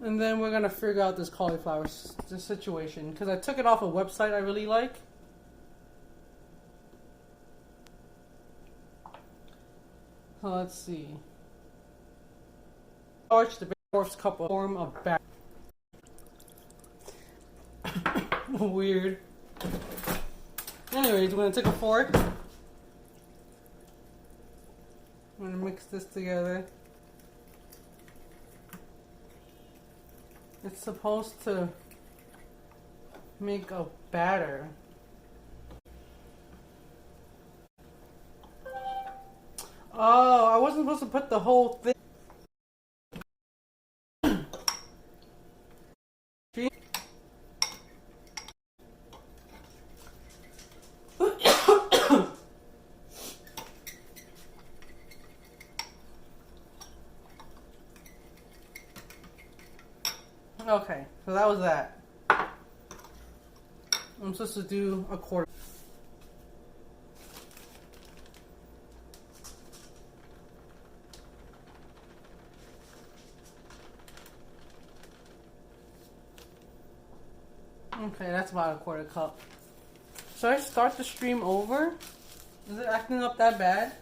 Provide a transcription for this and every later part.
And then we're gonna figure out this cauliflower situation because I took it off a website I really like. So let's see. Starch the fourth cup of form of batter. Weird. Anyways, we're gonna take a fork. I'm gonna mix this together. It's supposed to make a batter. Oh, I wasn't supposed to put the whole thing. Okay, so that was that. I'm supposed to do a quarter. Okay, that's about a quarter cup. Should I start the stream over? Is it acting up that bad?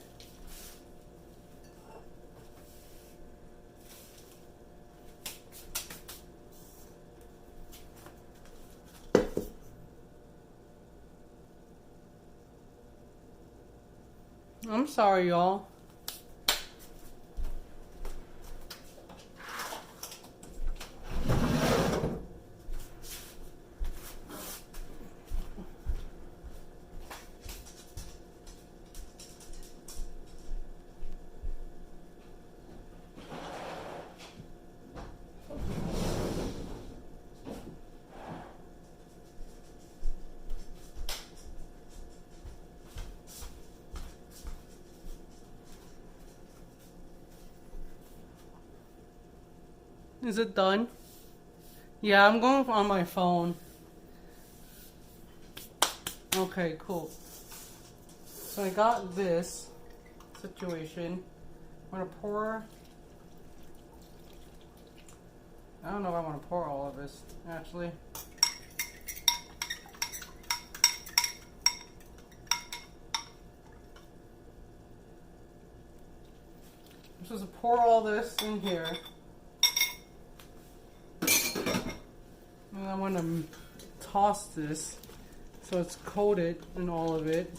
I'm sorry, y'all. Is it done? Yeah, I'm going on my phone. Okay, cool. So I got this situation. I'm gonna pour. I don't know if I want to pour all of this, actually. I'm supposed to pour all this in here. And I'm gonna toss this so it's coated in all of it.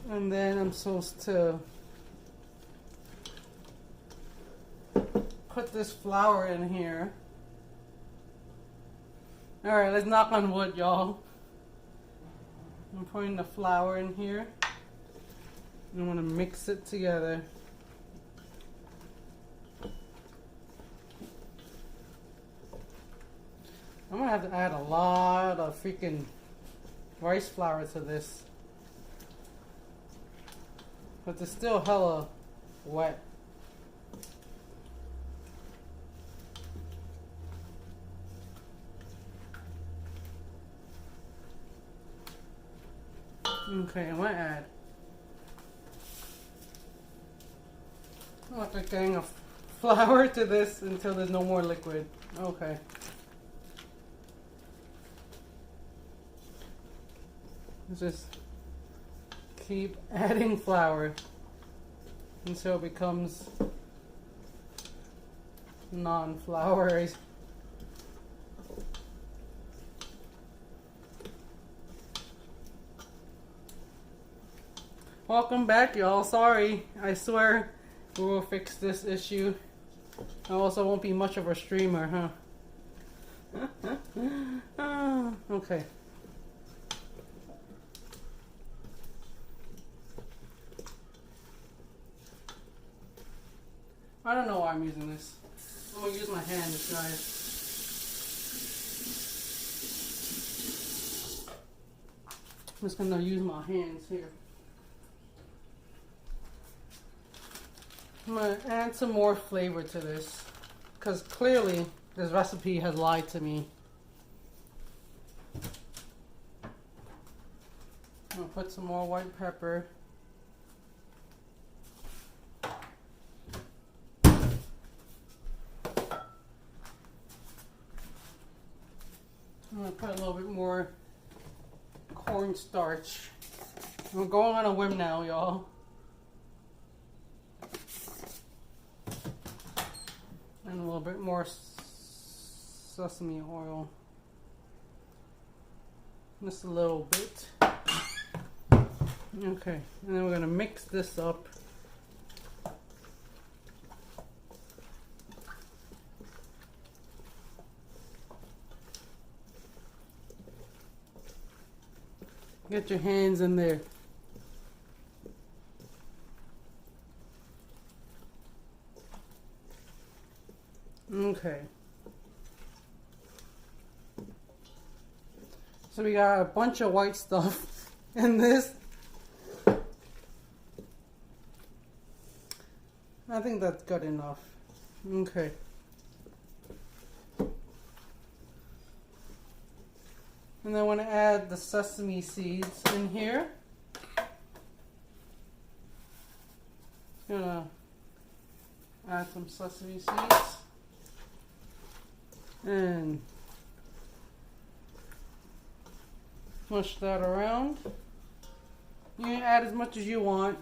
And then I'm supposed to put this flour in here. Alright, let's knock on wood, y'all. I'm putting the flour in here. And I'm going to mix it together. I'm going to have to add a lot of freaking rice flour to this. But it's still hella wet. Okay, I'm gonna add like a gang of flour to this until there's no more liquid. Okay. Just keep adding flour until it becomes non-floury. Welcome back, y'all. Sorry. I swear we will fix this issue. I also won't be much of a streamer, huh? Okay. I don't know why I'm using this. I'm gonna use my hands, guys. I'm just gonna use my hands here. I'm gonna add some more flavor to this because clearly This recipe has lied to me. I'm gonna put some more white pepper. I'm gonna put a little bit more cornstarch. I'm going on a whim now, y'all. And a little bit more sesame oil. Just a little bit. Okay, and then we're gonna mix this up. Get your hands in there. Okay. So we got a bunch of white stuff in this. I think that's good enough. Okay. And then I want to add the sesame seeds in here. Gonna add some sesame seeds. And mush that around. You can add as much as you want.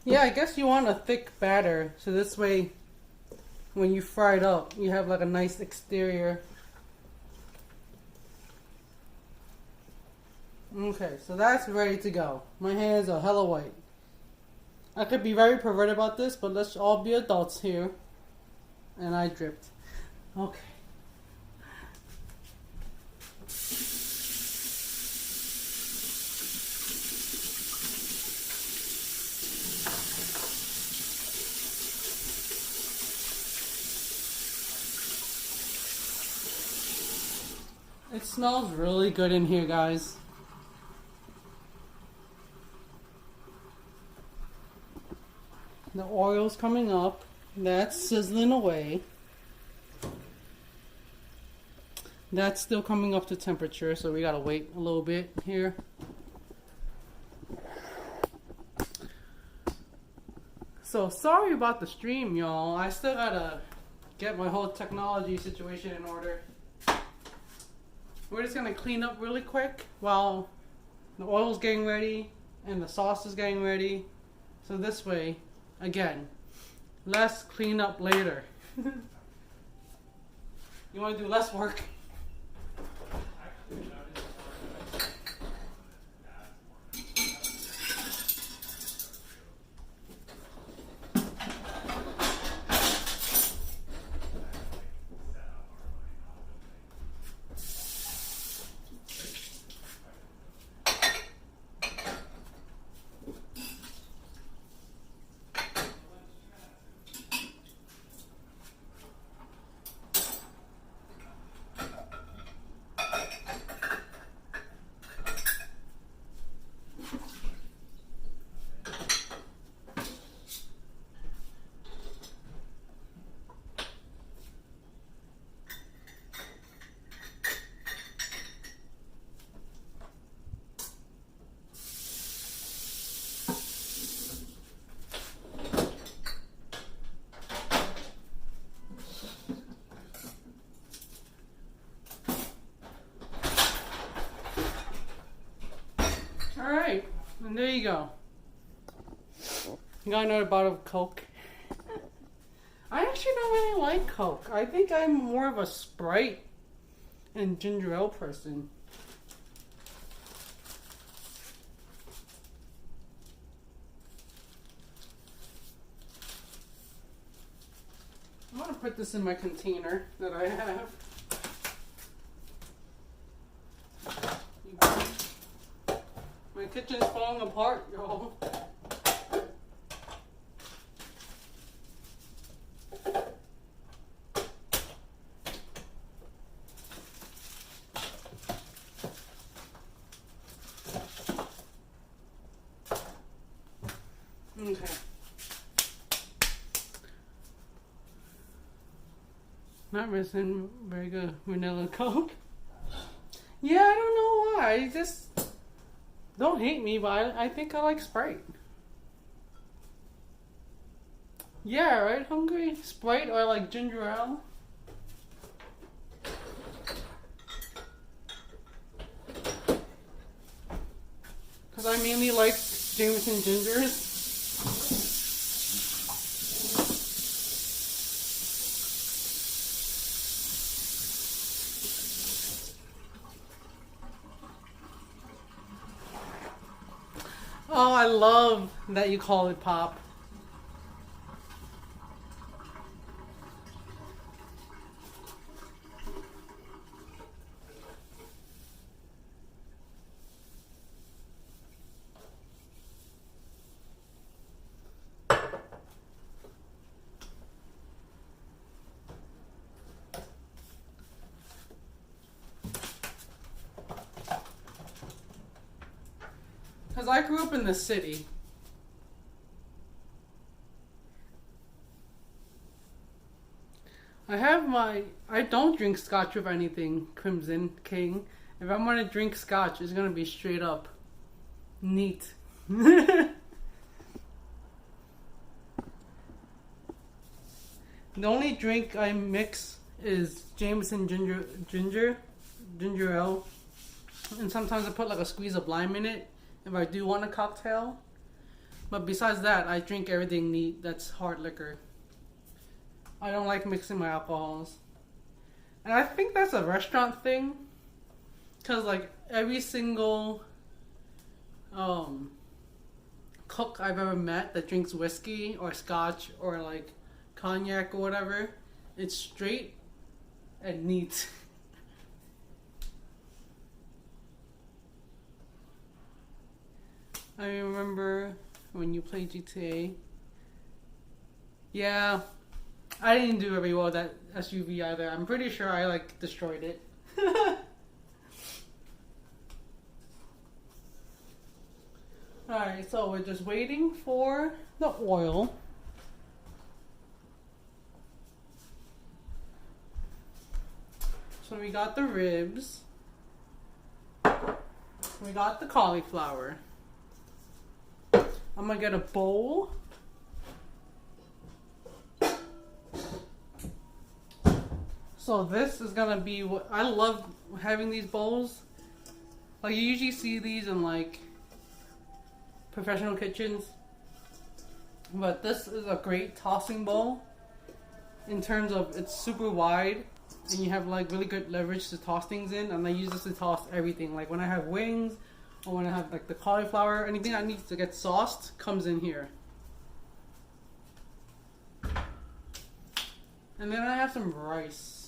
Yeah, I guess you want a thick batter, so this way when you fry it up, you have like a nice exterior. Okay, so that's ready to go. My hands are hella white. I could be very perverted about this, but let's all be adults here. And I dripped. Okay. It smells really good in here, guys. The oil's coming up. That's sizzling away. That's still coming up to temperature, so we gotta wait a little bit here. So sorry about the stream, y'all. I still gotta get my whole technology situation in order. We're just gonna clean up really quick while the oil's getting ready and the sauce is getting ready. So this way, again, less clean up later. You wanna do less work? Alright, and there you go. You got another bottle of Coke. I actually don't really like Coke. I think I'm more of a Sprite and ginger ale person. I'm gonna put this in my container that I have. My kitchen's falling apart, y'all. Not missing very good vanilla Coke. Yeah, I don't know why. I just don't hate me, but I think I like Sprite. Yeah, right? Hungry? Sprite or like ginger ale? Because I mainly like Jameson Gingers. Oh, I love that you call it pop. Because I grew up in the city. I don't drink scotch with anything, Crimson King. If I'm going to drink scotch, it's going to be straight up neat. The only drink I mix is Jameson ginger ale. And sometimes I put like a squeeze of lime in it if I do want a cocktail. But besides that, I drink everything neat that's hard liquor. I don't like mixing my alcohols. And I think that's a restaurant thing. Because like every single cook I've ever met that drinks whiskey or scotch or like cognac or whatever, it's straight and neat. I remember when you played GTA. Yeah, I didn't do very well with that SUV either. I'm pretty sure I like destroyed it. Alright, so we're just waiting for the oil. So we got the ribs. We got the cauliflower. I'm gonna get a bowl. So this is gonna be what I love having these bowls. Like you usually see these in like professional kitchens, but this is a great tossing bowl in terms of it's super wide and you have like really good leverage to toss things in. And I use this to toss everything. Like when I have wings or when I have like the cauliflower, anything that needs to get sauced comes in here. And then I have some rice.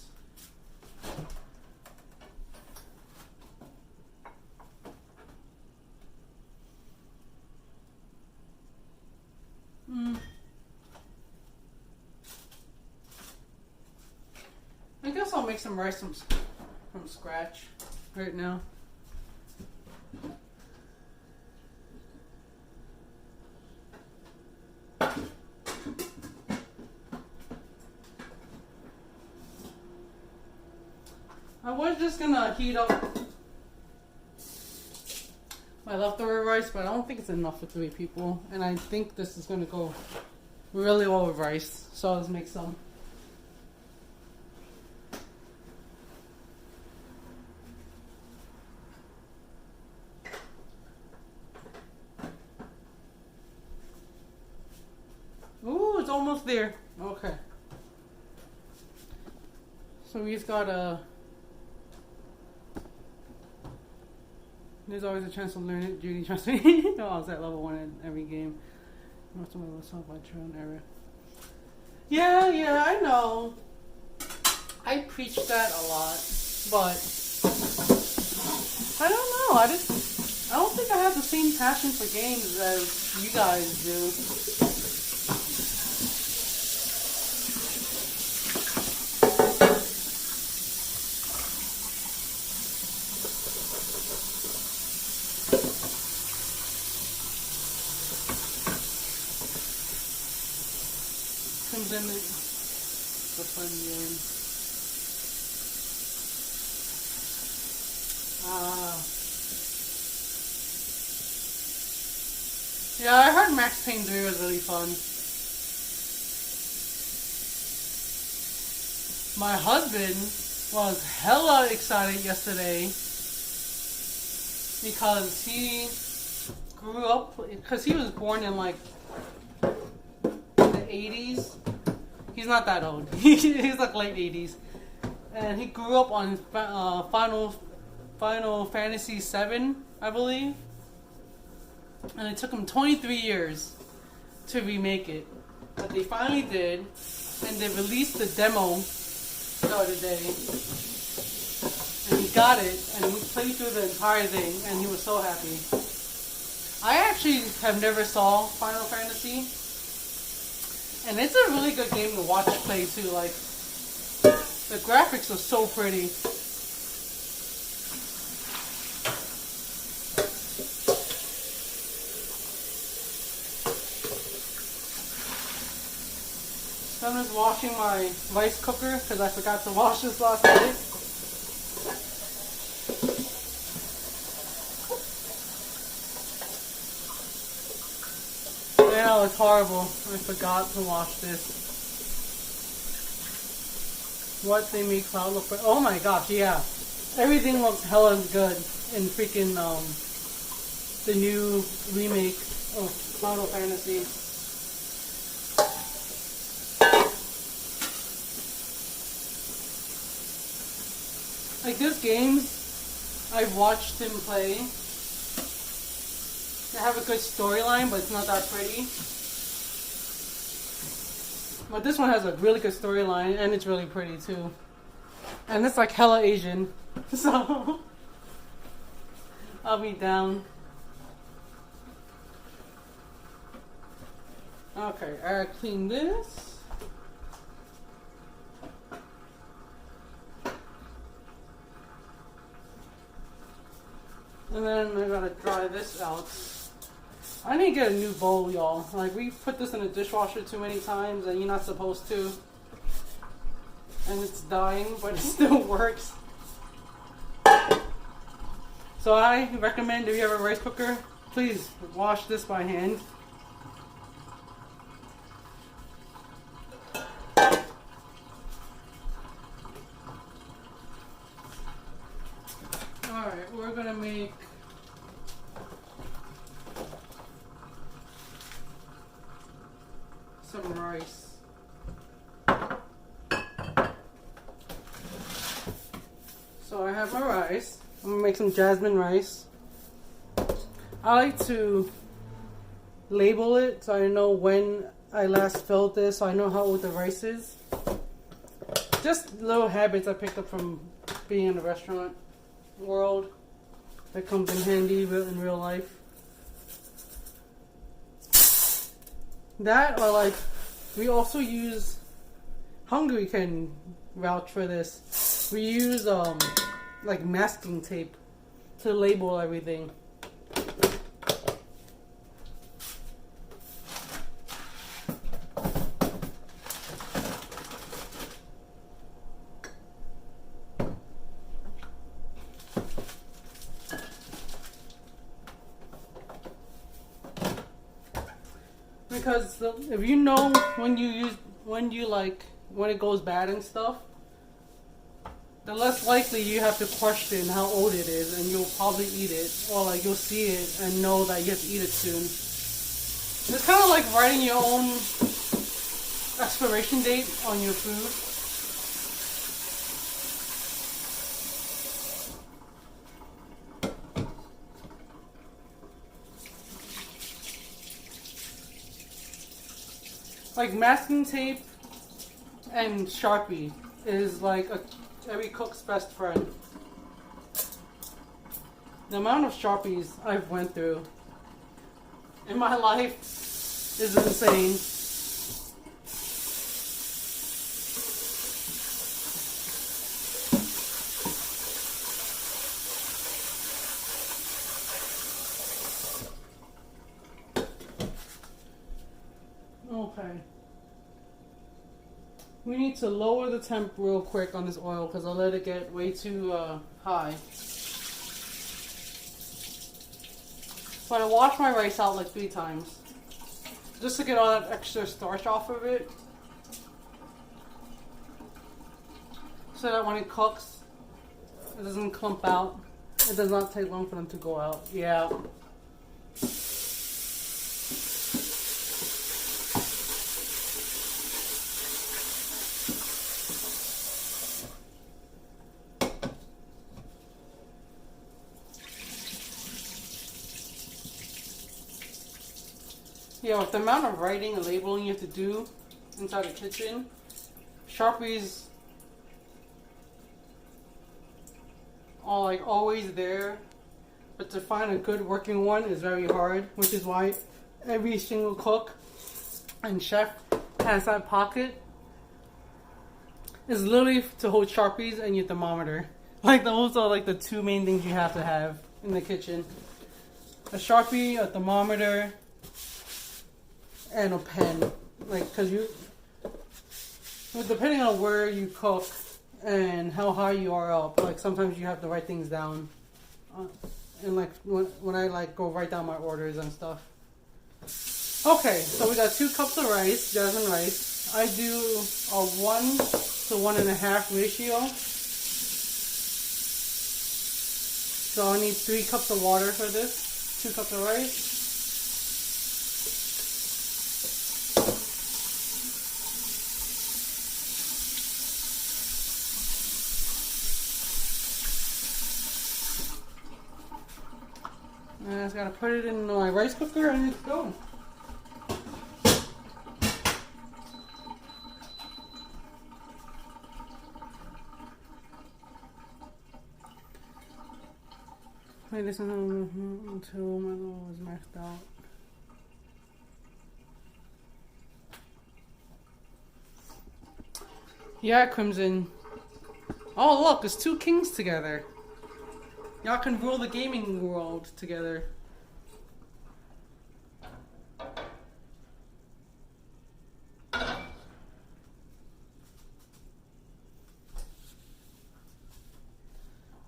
I guess I'll make some rice from scratch right now. I was just gonna heat up my leftover rice, but I don't think it's enough for 3 people. And I think this is gonna go really well with rice. So let's make some. Ooh, it's almost there. Okay. So we just gotta... There's always a chance to learn it, Judy, trust me. I was at level 1 in every game. Most of my myself by trial and error. Yeah, I know. I preach that a lot, but I don't know. I don't think I have the same passion for games as you guys do. Comes in the fun game. Ah. Yeah, I heard Max Payne 3 was really fun. My husband was hella excited yesterday because he grew up, because he was born in like the 80s. He's not that old. He's like late 80s. And he grew up on Final Fantasy 7, I believe. And it took him 23 years to remake it. But they finally did. And they released the demo the other day. And he got it. And he played through the entire thing. And he was so happy. I actually have never saw Final Fantasy. And it's a really good game to watch play too. Like, the graphics are so pretty. So I'm just washing my rice cooker because I forgot to wash this last night. Yeah, it's horrible. I forgot to wash this. What they make Cloud look like. Oh my gosh, yeah. Everything looks hella good in freaking the new remake of Final Fantasy. Like, this games I've watched him play. They have a good storyline, but it's not that pretty. But this one has a really good storyline, and it's really pretty too. And it's like hella Asian, so I'll be down. Okay, I gotta clean this. And then I gotta dry this out. I need to get a new bowl, y'all. Like, we put this in the dishwasher too many times, and you're not supposed to. And it's dying, but it still works. So I recommend, if you have a rice cooker, please wash this by hand. Alright, we're gonna make some rice. So I have my rice. I'm gonna make some jasmine rice. I like to label it so I know when I last filled this, so I know how old the rice is. Just little habits I picked up from being in the restaurant world that comes in handy in real life. That, or like, we also use, Hungary can vouch for this, we use like masking tape to label everything. Because if you know when it goes bad and stuff, the less likely you have to question how old it is, and you'll probably eat it, or like you'll see it and know that you have to eat it soon. It's kind of like writing your own expiration date on your food. Like masking tape and Sharpie is like every cook's best friend. The amount of Sharpies I've went through in my life is insane. Okay. We need to lower the temp real quick on this oil because I let it get way too high. But I wash my rice out like 3 times. Just to get all that extra starch off of it. So that when it cooks, it doesn't clump out. It does not take long for them to go out. Yeah. Yeah, with the amount of writing and labeling you have to do inside the kitchen, Sharpies are like always there, but to find a good working one is very hard, which is why every single cook and chef has that pocket. It's literally to hold Sharpies and your thermometer. Like those are like the 2 main things you have to have in the kitchen. A Sharpie, a thermometer, and a pen. Like, cause depending on where you cook and how high you are up, like sometimes you have to write things down. And like when I like go write down my orders and stuff. Okay, so we got 2 cups of rice, jasmine rice. I do a 1 to 1.5 ratio. So I need 3 cups of water for this, 2 cups of rice. And I just gotta put it in my rice cooker and it's going. Wait, this is until my little is maxed out. Yeah, Crimson. Oh look, it's 2 kings together. Y'all can rule the gaming world together.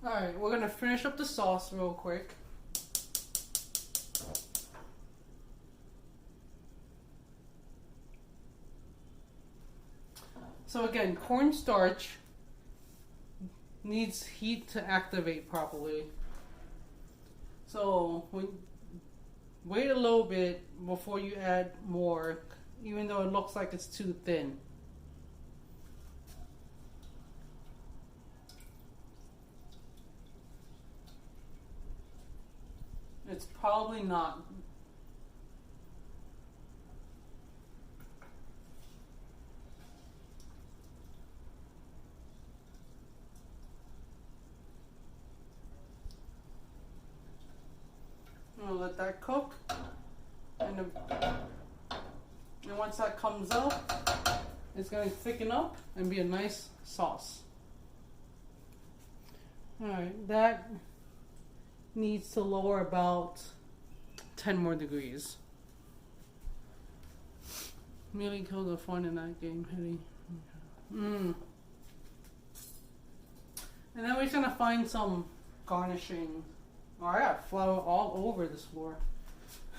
Alright, we're gonna finish up the sauce real quick. So again, cornstarch needs heat to activate properly. So wait a little bit before you add more, even though it looks like it's too thin. It's probably not. I'm gonna let that cook, and once that comes out, it's gonna thicken up and be a nice sauce. Alright, that needs to lower about 10 more degrees. Really killed the fun in that game, Hetty. And then we're gonna find some garnishing. Oh, I got flour all over this floor.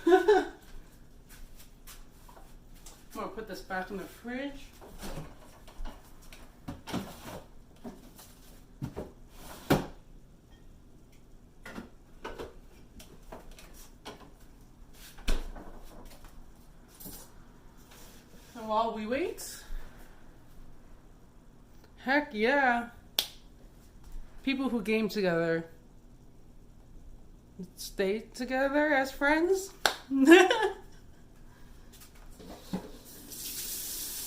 I'm gonna put this back in the fridge. And while we wait, heck yeah, people who game together stay together as friends.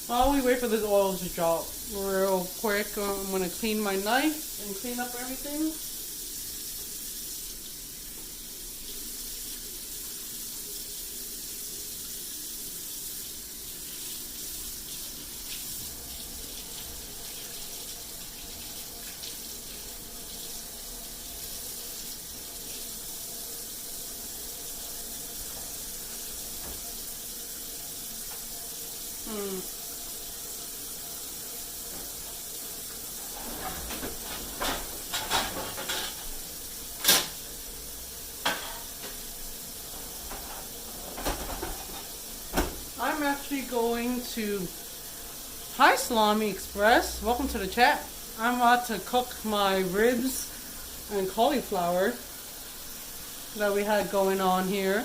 While we wait for this oil to drop real quick, I'm going to clean my knife and clean up everything. going to... Hi, Salami Express. Welcome to the chat. I'm about to cook my ribs and cauliflower that we had going on here.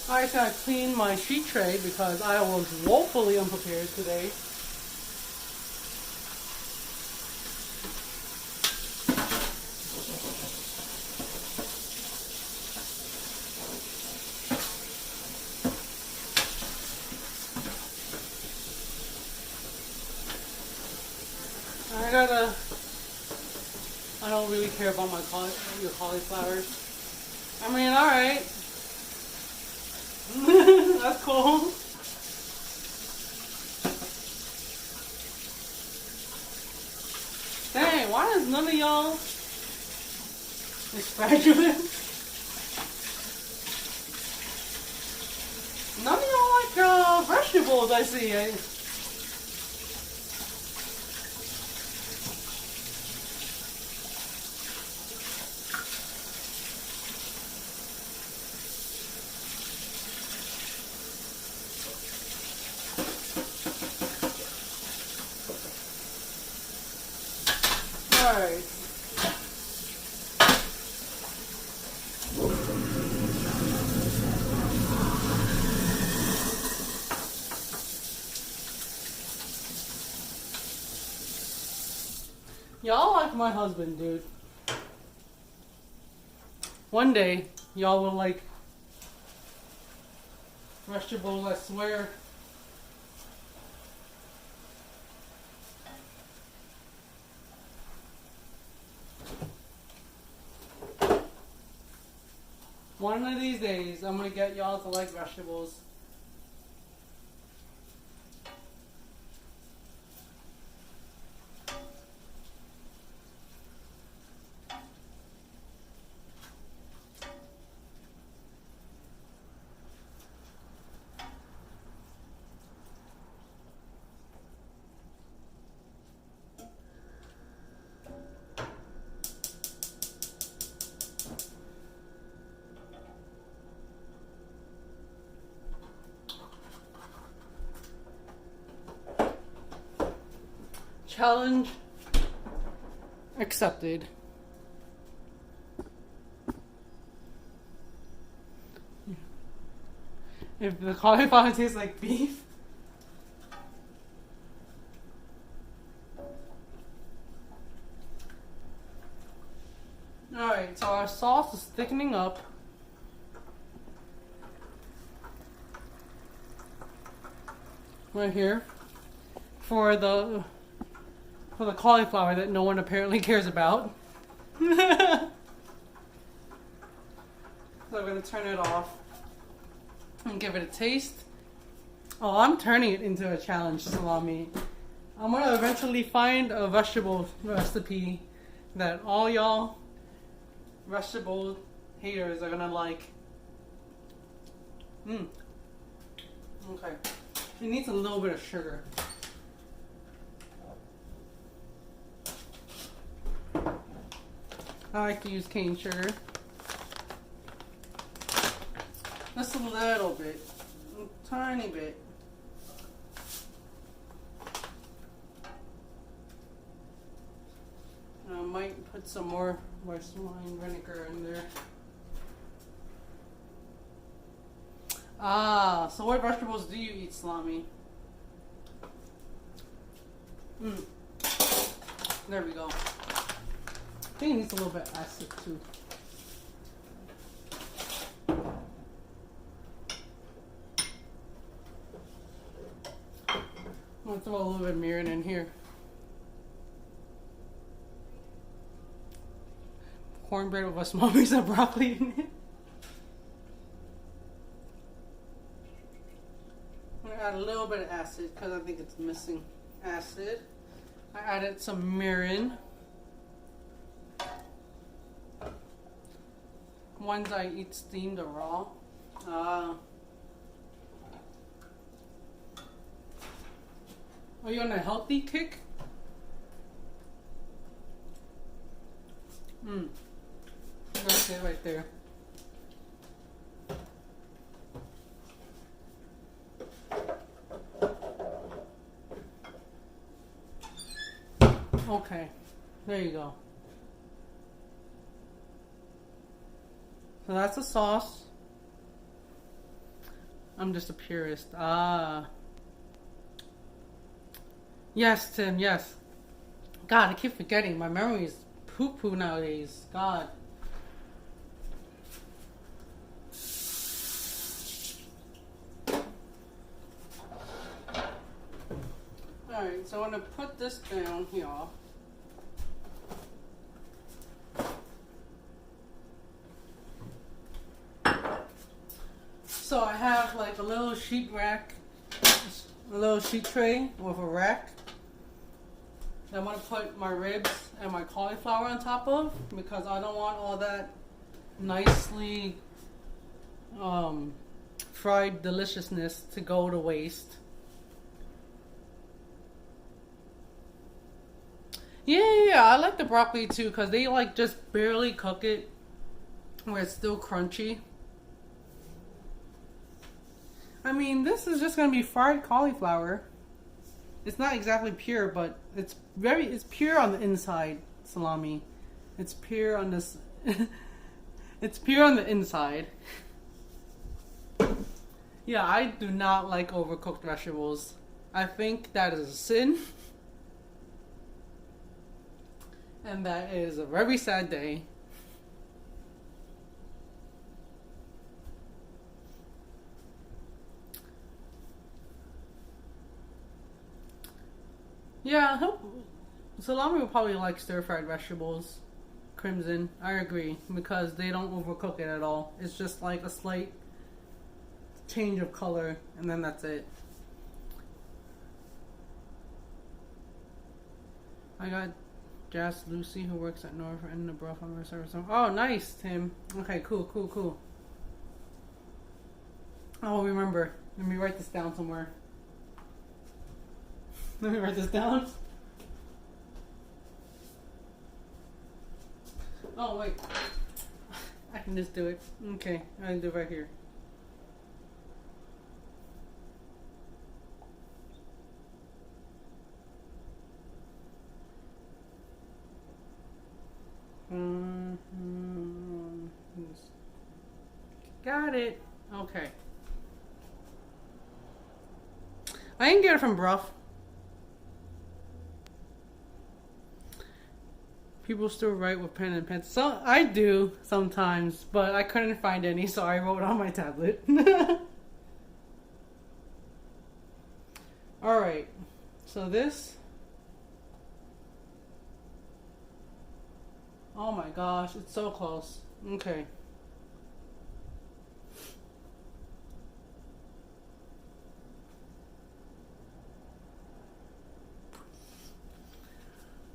I just gotta clean my sheet tray because I was woefully unprepared today. I don't really care about your cauliflower. I mean, alright. That's cool. Dang, why does none of y'all exaggerate? None of y'all like vegetables, I see. Alright. Y'all like my husband, dude. One day, y'all will like vegetables, I swear. One of these days, I'm gonna get y'all to like vegetables. Challenge accepted. If the cauliflower tastes like beef. Alright, so our sauce is thickening up. Right here. For the cauliflower that no one apparently cares about. So I'm going to turn it off and give it a taste. Oh, I'm turning it into a challenge, salami. I'm going to eventually find a vegetable recipe that all y'all vegetable haters are going to like. Okay. It needs a little bit of sugar. I like to use cane sugar. Just a little bit. A tiny bit. I might put some more white wine vinegar in there. Ah, so what vegetables do you eat, salami? There we go. I think it needs a little bit acid too. I'm gonna throw a little bit of mirin in here. Cornbread with a small piece of broccoli in it. I'm gonna add a little bit of acid because I think it's missing acid. I added some mirin. Ones I eat steamed or raw. Are you on a healthy kick? That's it right there. Okay, there you go. So that's the sauce. I'm just a purist. Ah. Yes, Tim, yes. God, I keep forgetting. My memory is poo-poo nowadays. God. Alright, so I'm going to put this down here. So I have like a little sheet rack, a little sheet tray with a rack. I'm going to put my ribs and my cauliflower on top of, because I don't want all that nicely fried deliciousness to go to waste. Yeah, I like the broccoli too, because they like just barely cook it where it's still crunchy. I mean, this is just going to be fried cauliflower. It's not exactly pure, but it's pure on the inside, salami. It's pure on this. It's pure on the inside. Yeah, I do not like overcooked vegetables. I think that is a sin. And that is a very sad day. Yeah, salami will probably like stir-fried vegetables. Crimson, I agree, because they don't overcook it at all. It's just like a slight change of color, and then that's it. I got Jazz Lucy, who works at North in the broth on the service. Oh, nice, Tim. Okay, cool. Oh, remember. Let me write this down somewhere. Let me write this down. Oh, wait. I can just do it. Okay, I can do it right here. Got it. Okay. I didn't get it from Bruff. People still write with pen and pencil. So I do sometimes, but I couldn't find any, so I wrote on my tablet. Alright. So this. Oh my gosh, it's so close. Okay.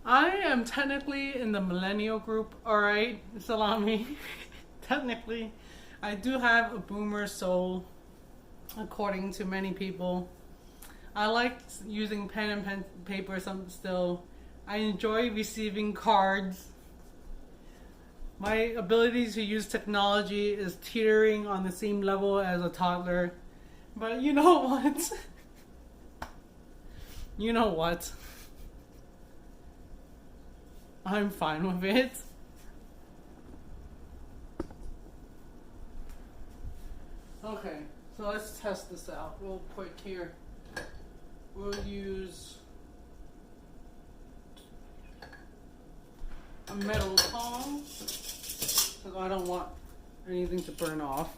I am technically in the millennial group, alright, salami. Technically. I do have a boomer soul, according to many people. I like using pen and paper still. I enjoy receiving cards. My ability to use technology is teetering on the same level as a toddler. But you know what? You know what? I'm fine with it. Okay, so let's test this out real quick here. We'll use a metal tong, because I don't want anything to burn off.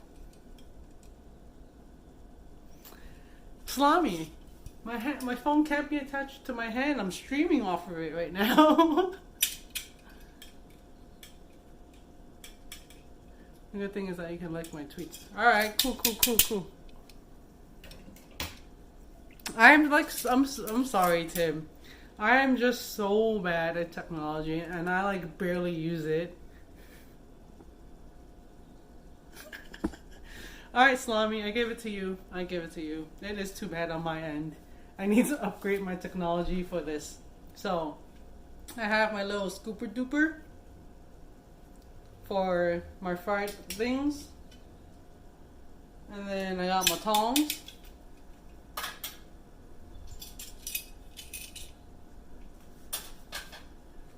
Salami! My phone can't be attached to my hand. I'm streaming off of it right now. The good thing is that you can like my tweets. Alright, cool. I'm sorry, Tim. I am just so bad at technology, and I like barely use it. Alright, Salami, I give it to you. It is too bad on my end. I need to upgrade my technology for this. So, I have my little scooper duper for my fried things. And then I got my tongs.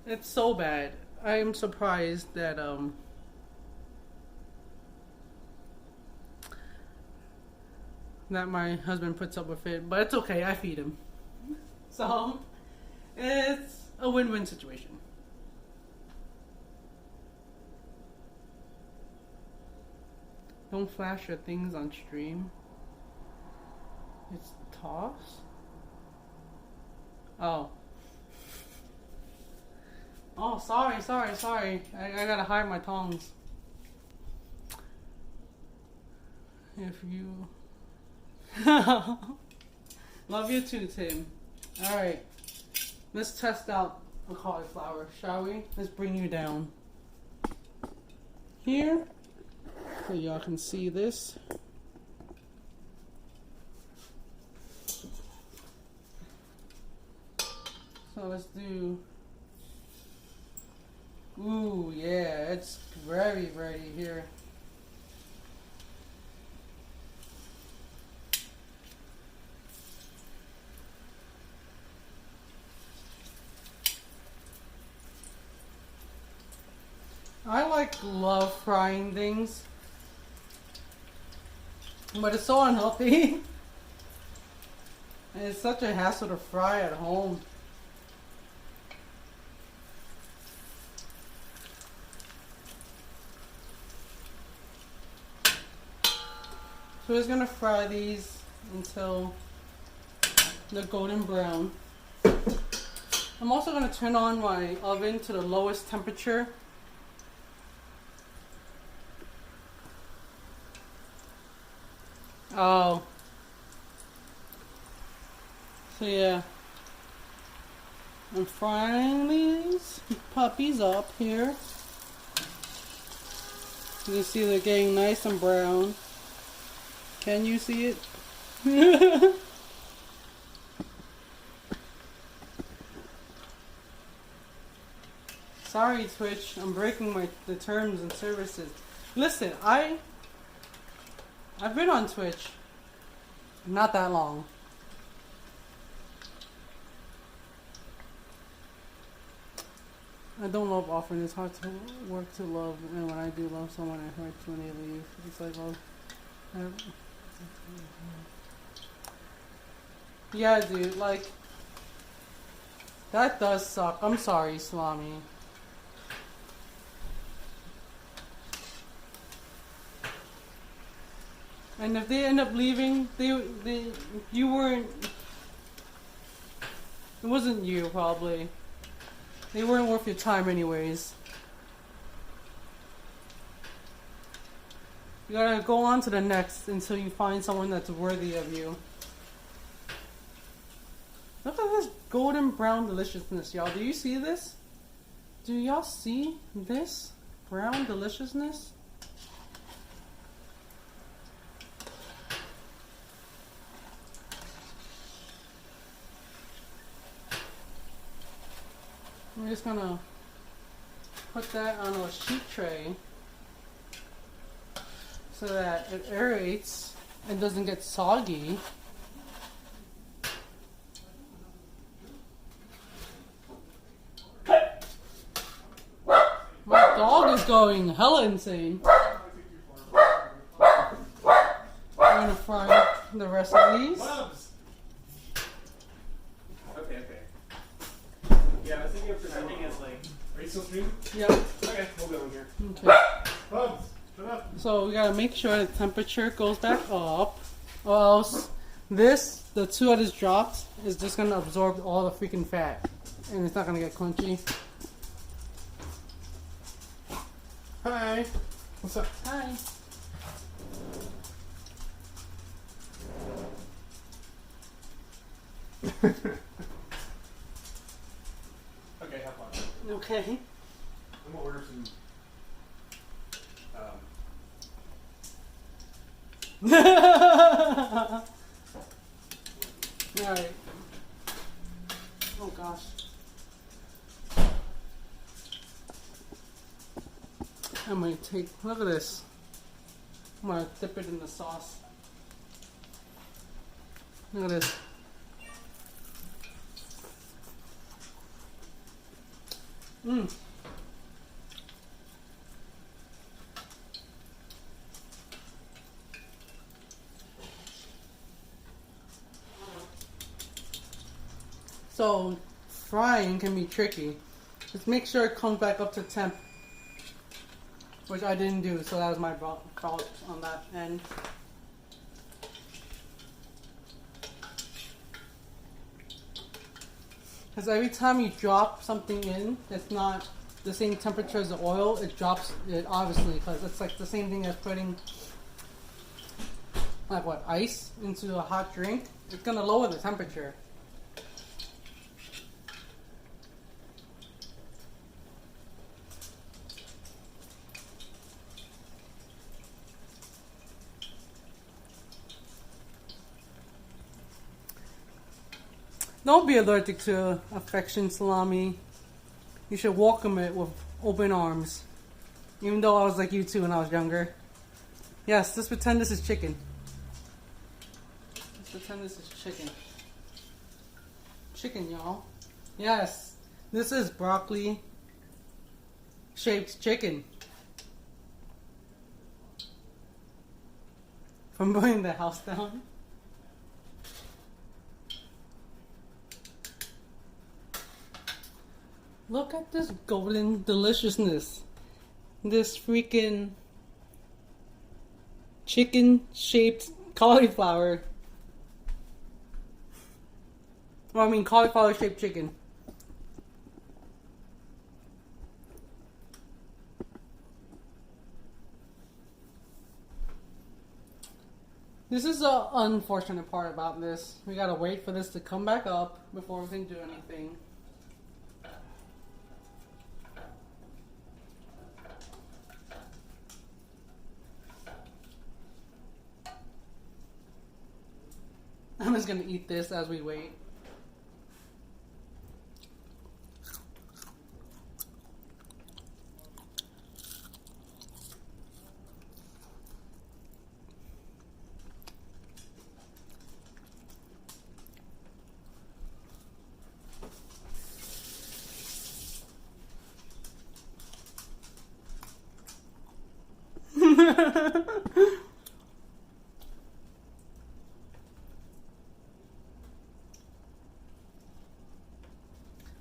It's so bad. I am surprised that that my husband puts up with it, but it's okay. I feed him, so it's a win-win situation. Don't flash your things on stream. It's toss. Oh. Oh, sorry. I gotta hide my tongues. If you... Love you too, Tim. Alright. Let's test out a cauliflower, shall we? Let's bring you down. Here. So y'all can see this. So let's do... Ooh, yeah, it's very ready here. I love frying things, but it's so unhealthy. And it's such a hassle to fry at home. So we're just gonna fry these until they're golden brown. I'm also gonna turn on my oven to the lowest temperature. Oh. So yeah. I'm frying these puppies up here. You can see they're getting nice and brown. Can you see it? Sorry, Twitch. I'm breaking the terms and services. Listen, I've been on Twitch. Not that long. I don't love offering. It's hard to work to love, and when I do love someone, it hurts when they leave. It's like, well, yeah, dude, like, that does suck. I'm sorry, Salami. And if they end up leaving, you weren't, it wasn't you, probably. They weren't worth your time anyways. You gotta go on to the next until you find someone that's worthy of you. Look at this golden brown deliciousness, y'all. Do you see this? Do y'all see this brown deliciousness? I'm just gonna put that on a sheet tray so that it aerates and doesn't get soggy. My dog is going hella insane. I'm gonna fry the rest of these. Yeah, I was thinking of presenting as like. Are you still streaming? Yeah. Okay, we'll go in here. Okay. Bubs, shut up. So we gotta make sure the temperature goes back up, or else the two that is dropped is just gonna absorb all the freaking fat, and it's not gonna get crunchy. Hi. What's up? Hi. Okay, have fun. Okay. I'm gonna order some. Alright. Oh gosh. I'm gonna look at this. I'm gonna dip it in the sauce. Look at this. Mmm. So frying can be tricky. Just make sure it comes back up to temp, which I didn't do, so that was my fault on that end. Because every time you drop something in, it's not the same temperature as the oil, it drops it obviously, because it's like the same thing as putting like what, ice into a hot drink. It's gonna lower the temperature. Don't be allergic to affection salami. You should welcome it with open arms. Even though I was like you too when I was younger. Yes, just pretend this is chicken. Just pretend this is chicken. Chicken, y'all. Yes, this is broccoli shaped chicken. From burning the house down. Look at this golden deliciousness. This freaking chicken shaped cauliflower. Well, I mean cauliflower shaped chicken. This is the unfortunate part about this. We gotta wait for this to come back up before we can do anything. I'm just gonna eat this as we wait.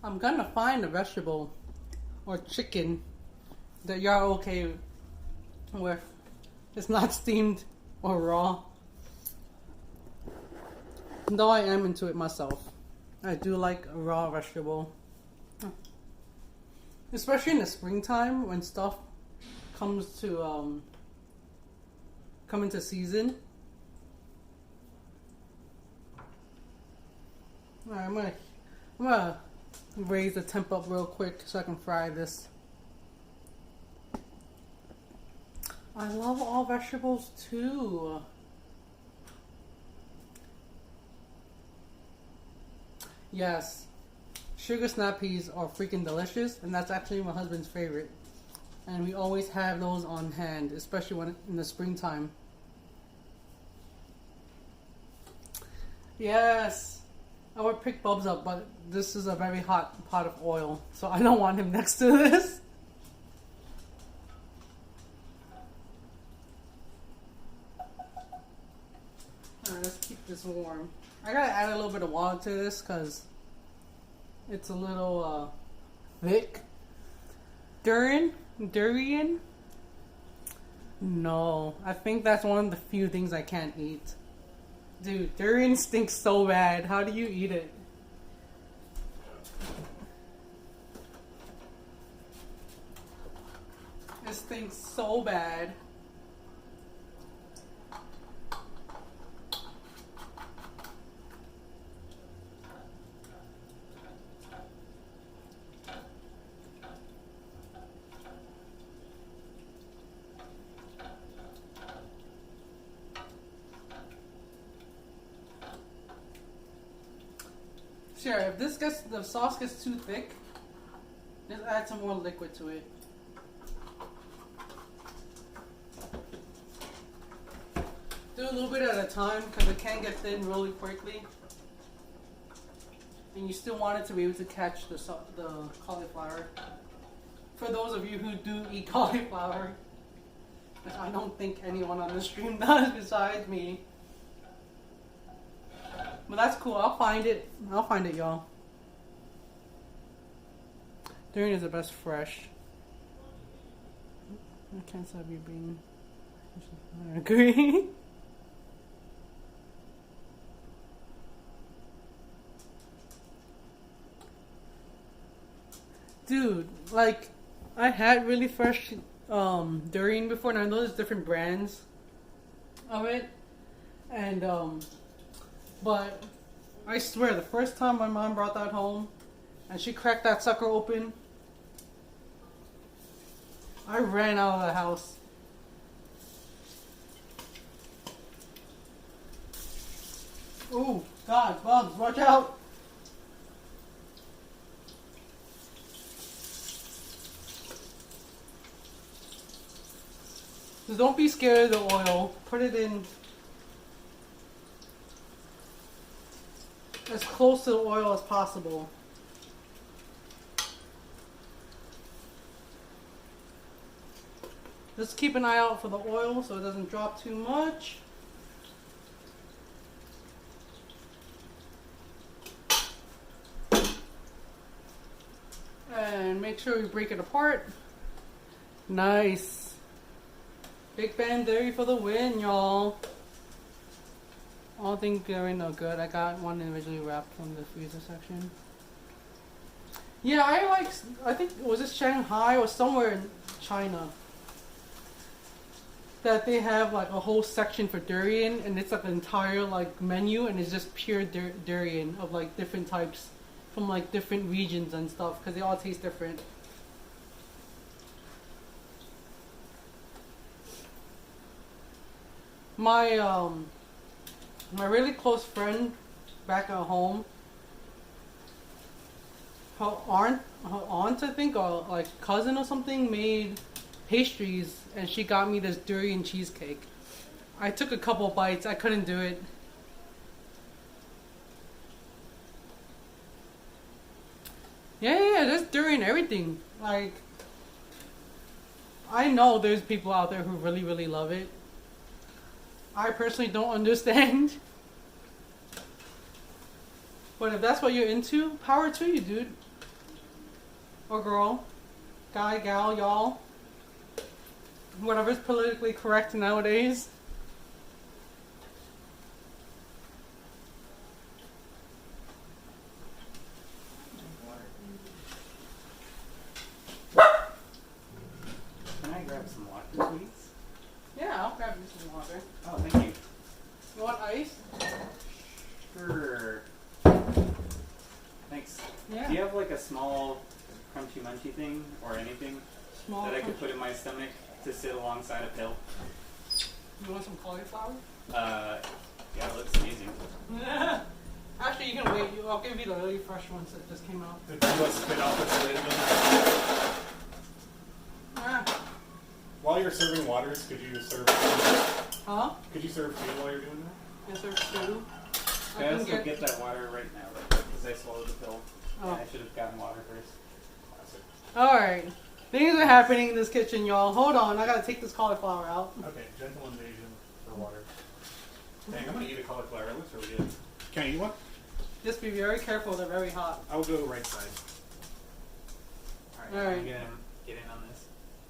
I'm gonna find a vegetable or chicken that you're okay with. It's not steamed or raw. Though I am into it myself. I do like a raw vegetable. Especially in the springtime when stuff comes to come into season. Alright, I'm gonna raise the temp up real quick so I can fry this. I love all vegetables too. Yes, sugar snap peas are freaking delicious, and that's actually my husband's favorite. And we always have those on hand, especially when in the springtime. Yes, I would pick Bubs up, but this is a very hot pot of oil, so I don't want him next to this. Alright, let's keep this warm. I gotta add a little bit of water to this because it's a little thick. Durian? No, I think that's one of the few things I can't eat. Dude, durian stinks so bad. How do you eat it? It stinks so bad. Sure, if the sauce gets too thick, just add some more liquid to it. Do a little bit at a time because it can get thin really quickly. And you still want it to be able to catch the cauliflower. For those of you who do eat cauliflower, which I don't think anyone on the stream does besides me. But that's cool. I'll find it. I'll find it, y'all. Durian is the best fresh. I can't stop you being. I agree. Dude, like, I had really fresh durian before, and I know there's different brands of it. And, but I swear, the first time my mom brought that home, and she cracked that sucker open, I ran out of the house. Ooh, God, bugs, watch out! So don't be scared of the oil. Put it in as close to the oil as possible. Just keep an eye out for the oil so it doesn't drop too much. And make sure we break it apart. Nice. Big Bang Dairy for the win, y'all. All things very no good. I got one individually wrapped from the freezer section. Yeah, I think, was it Shanghai or somewhere in China? That they have like a whole section for durian, and it's like an entire like menu, and it's just pure durian of like different types from like different regions and stuff, because they all taste different. My my really close friend back at home, her aunt I think, or like cousin or something, made pastries, and she got me this durian cheesecake. I took a couple bites. I couldn't do it. Yeah, there's durian everything. Like, I know there's people out there who really, really love it. I personally don't understand. But if that's what you're into, power to you, dude. Or girl. Guy, gal, y'all. Whatever's politically correct nowadays. Can I grab some water, please? Yeah, I'll grab you some water. Oh, thank you. You want ice? Sure. Thanks. Yeah. Do you have like a small crunchy munchy thing or anything Small that I could put in my stomach to sit alongside a pill? You want some cauliflower? Yeah, it looks amazing. Actually, you can wait. I'll give you the really fresh ones that just came out. Did you spit off its lid? Ah. While you're serving waters, could you serve Huh? Could you serve food while you're doing that? Yes, sir, two. Can I also get that water right now, because I swallowed the pill. Oh. Yeah, I should have gotten water first. Classic. Alright. Things are happening in this kitchen, y'all. Hold on, I gotta take this cauliflower out. Okay, gentle invasion for water. Dang, I'm gonna eat a cauliflower. It looks really good. Can I eat one? Just be very careful, they're very hot. I will go right side. Alright. Get in on this.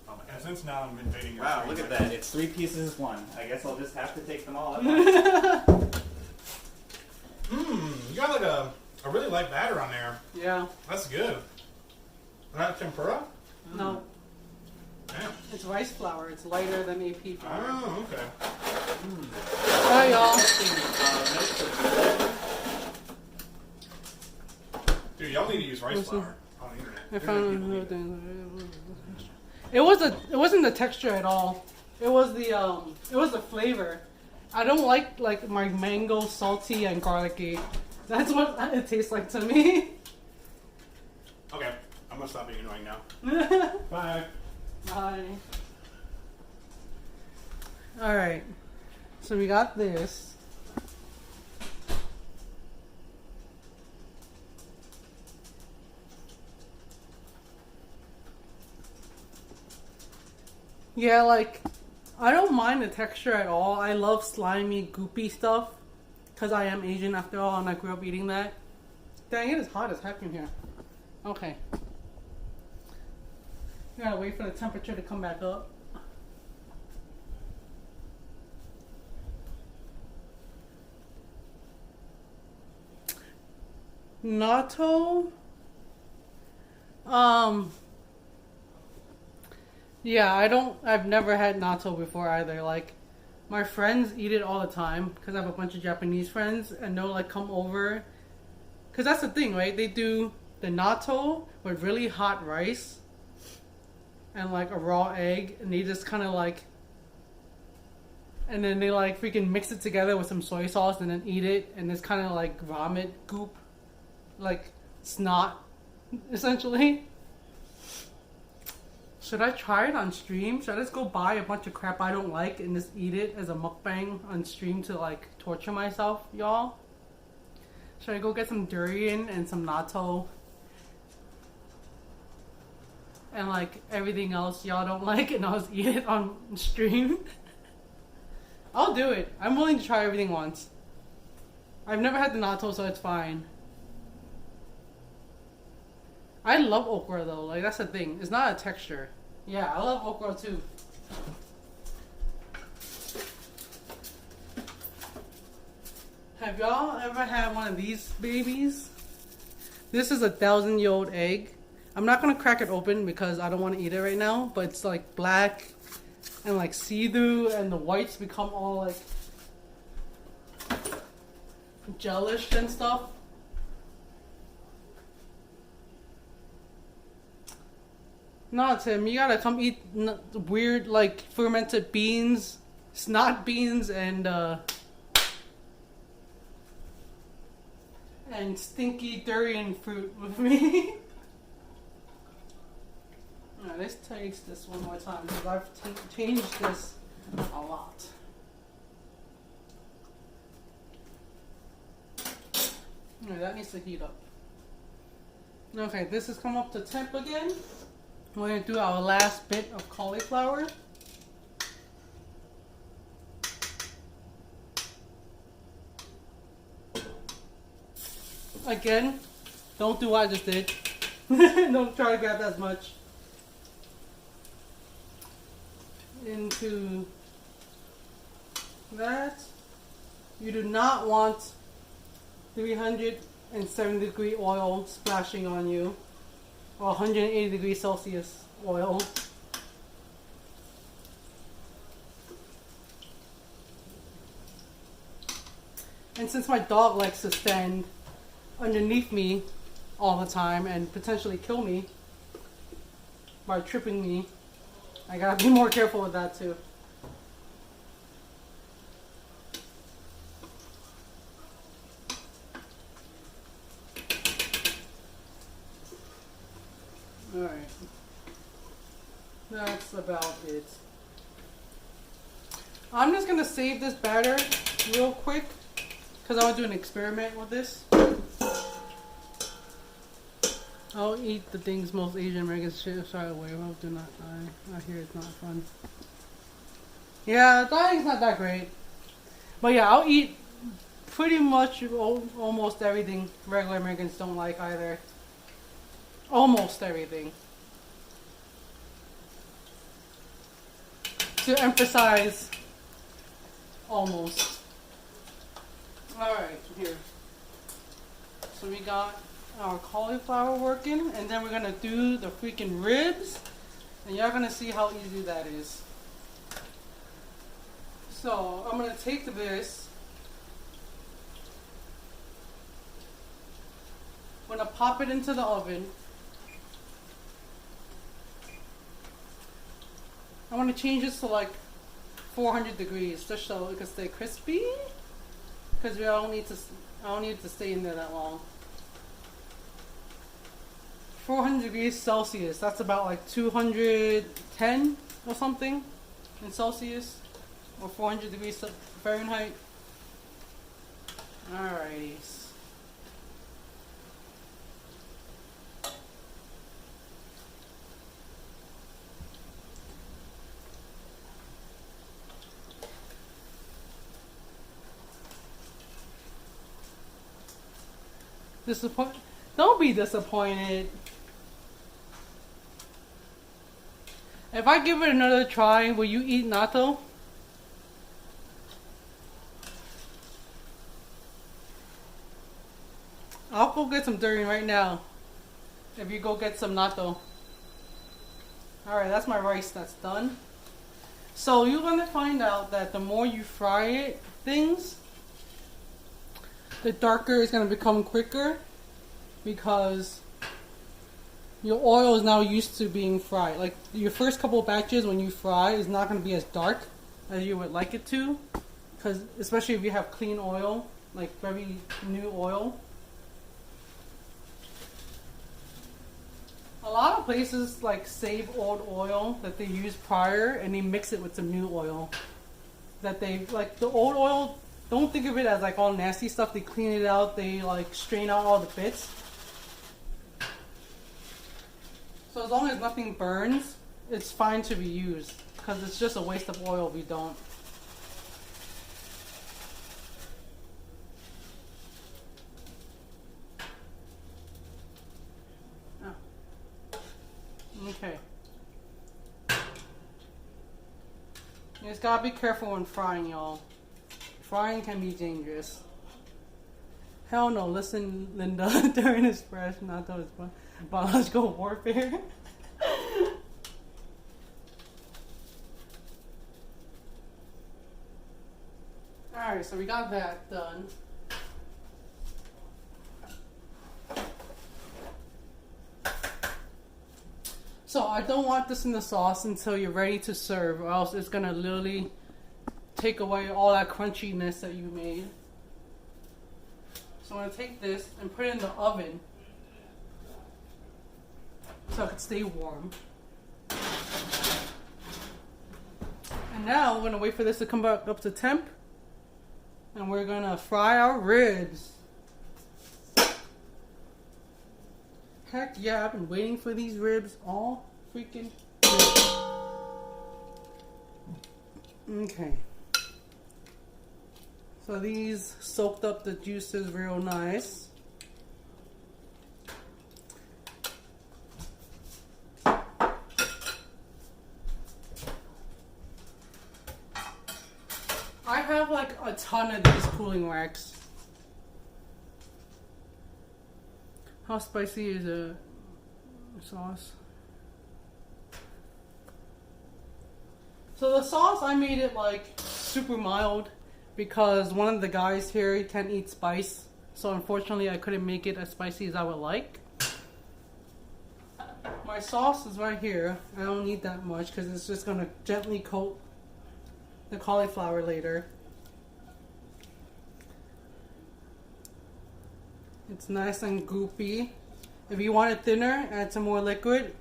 Oh my god. And since now I'm invading your Wow, screen, look at so- that. It's 3 pieces, 1. I guess I'll just have to take them all at once. You got like a really light batter on there. Yeah. That's good. Not tempura? No, Damn. it's rice flour. It's lighter than AP flour. Oh, okay. Alright, y'all. Dude, y'all need to use rice Listen. flour on the internet. I Internet people need found it wasn't the texture at all. It was the flavor. I don't like my mango salty and garlicky. That's what it tastes like to me. Okay, I'm gonna stop being annoying now. Bye. Bye. Alright. So we got this. Yeah, like, I don't mind the texture at all. I love slimy, goopy stuff. Because I am Asian after all, and I grew up eating that. Dang, it is hot as heck in here. Okay. You gotta wait for the temperature to come back up. Natto? Yeah, I've never had natto before either. Like, my friends eat it all the time because I have a bunch of Japanese friends and they'll like come over. Because that's the thing, right? They do the natto with really hot rice and like a raw egg, and they just kind of like, and then they like freaking mix it together with some soy sauce and then eat it, and it's kind of like vomit goop, like snot, essentially. Should I try it on stream? Should I just go buy a bunch of crap I don't like and just eat it as a mukbang on stream to like torture myself, y'all? Should I go get some durian and some natto and like everything else y'all don't like, and I'll just eat it on stream? I'll do it. I'm willing to try everything once. I've never had the natto, so it's fine. I love okra though, like that's the thing. It's not a texture. Yeah, I love okra too. Have y'all ever had one of these babies? This is a 1,000-year-old egg. I'm not gonna crack it open because I don't want to eat it right now, but it's like black and like see-through, and the whites become all like gelish and stuff. No, Tim, you gotta come eat weird, like, fermented beans, snot beans, and stinky durian fruit with me. Alright, let's taste this one more time, because I've changed this a lot. Alright, that needs to heat up. Okay, this has come up to temp again. We're going to do our last bit of cauliflower. Again, don't do what I just did. Don't try to grab as much. Into that. You do not want 370-degree oil splashing on you. Or 180 degrees Celsius oil. And since my dog likes to stand underneath me all the time and potentially kill me by tripping me, I gotta be more careful with that too. Alright, that's about it. I'm just gonna save this batter real quick because I want to do an experiment with this. I'll eat the things most Asian Americans should shy away from. Do not die. I hear it's not fun. Yeah, dying's not that great. But yeah, I'll eat pretty much almost everything regular Americans don't like either. Almost everything. To emphasize, almost. Alright, here. So we got our cauliflower working, and then we're gonna do the freaking ribs, and y'all gonna see how easy that is. So I'm gonna take this. I'm gonna pop it into the oven. I want to change this to like 400 degrees just so it can stay crispy. Because I don't need it to stay in there that long. 400 degrees Celsius. That's about like 210 or something in Celsius, or 400 degrees Fahrenheit. Alrighty. Disappoint. Don't be disappointed. If I give it another try, will you eat natto? I'll go get some durian right now. If you go get some natto. Alright, that's my rice that's done. So you're gonna find out that the more you fry things, the darker it's gonna become quicker because your oil is now used to being fried. Like your first couple of batches when you fry is not gonna be as dark as you would like it to, because especially if you have clean oil, like very new oil. A lot of places like save old oil that they used prior and they mix it with some new oil. That they, like the old oil, don't think of it as like all nasty stuff. They clean it out, they like strain out all the bits. So as long as nothing burns, it's fine to be used. Because it's just a waste of oil if you don't. Okay. You just gotta be careful when frying, y'all. Frying can be dangerous. Hell no, listen, Linda, during this fresh, not those biological warfare. Alright, so we got that done. So I don't want this in the sauce until you're ready to serve, or else it's gonna literally take away all that crunchiness that you made. So I'm gonna take this and put it in the oven so it can stay warm. And now we're gonna wait for this to come back up to temp, and we're gonna fry our ribs. Heck yeah, I've been waiting for these ribs all freaking day. Okay. So these soaked up the juices real nice. I have like a ton of these cooling racks. How spicy is a sauce? So the sauce, I made it like super mild because one of the guys here, he can't eat spice. So unfortunately I couldn't make it as spicy as I would like. My sauce is right here. I don't need that much because it's just going to gently coat the cauliflower later. It's nice and goopy. If you want it thinner, add some more liquid.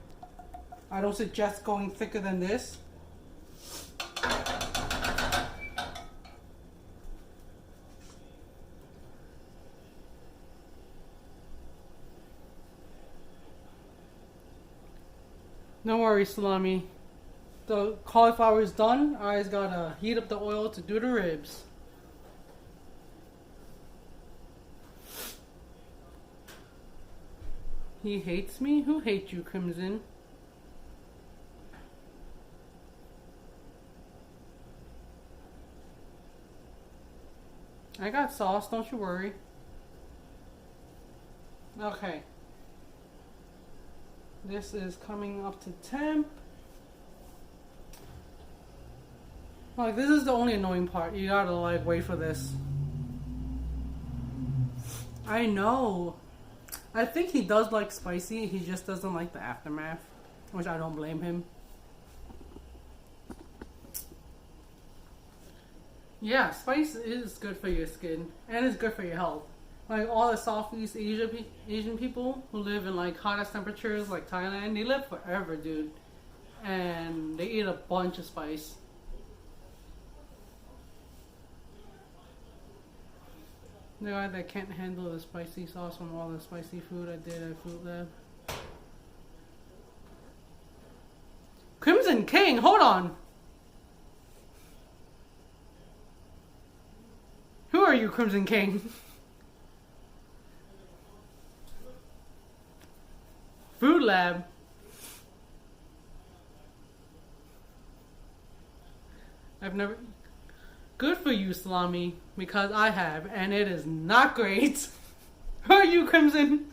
I don't suggest going thicker than this. Don't worry, salami. The cauliflower is done. I just gotta heat up the oil to do the ribs. He hates me? Who hates you, Crimson? I got sauce, don't you worry. Okay. This is coming up to temp. Like, this is the only annoying part. You gotta, like, wait for this. I know. I think he does like spicy. He just doesn't like the aftermath. Which I don't blame him. Yeah, spice is good for your skin. And it's good for your health. Like, all the Southeast Asian people who live in, like, hottest temperatures, like Thailand, they live forever, dude. And they eat a bunch of spice. The guy that can't handle the spicy sauce from all the spicy food I did at Food Lab. Crimson King, hold on! Who are you, Crimson King? Fruit Lab. I've never... Good for you, Salami, because I have, and it is not great. How are you, Crimson?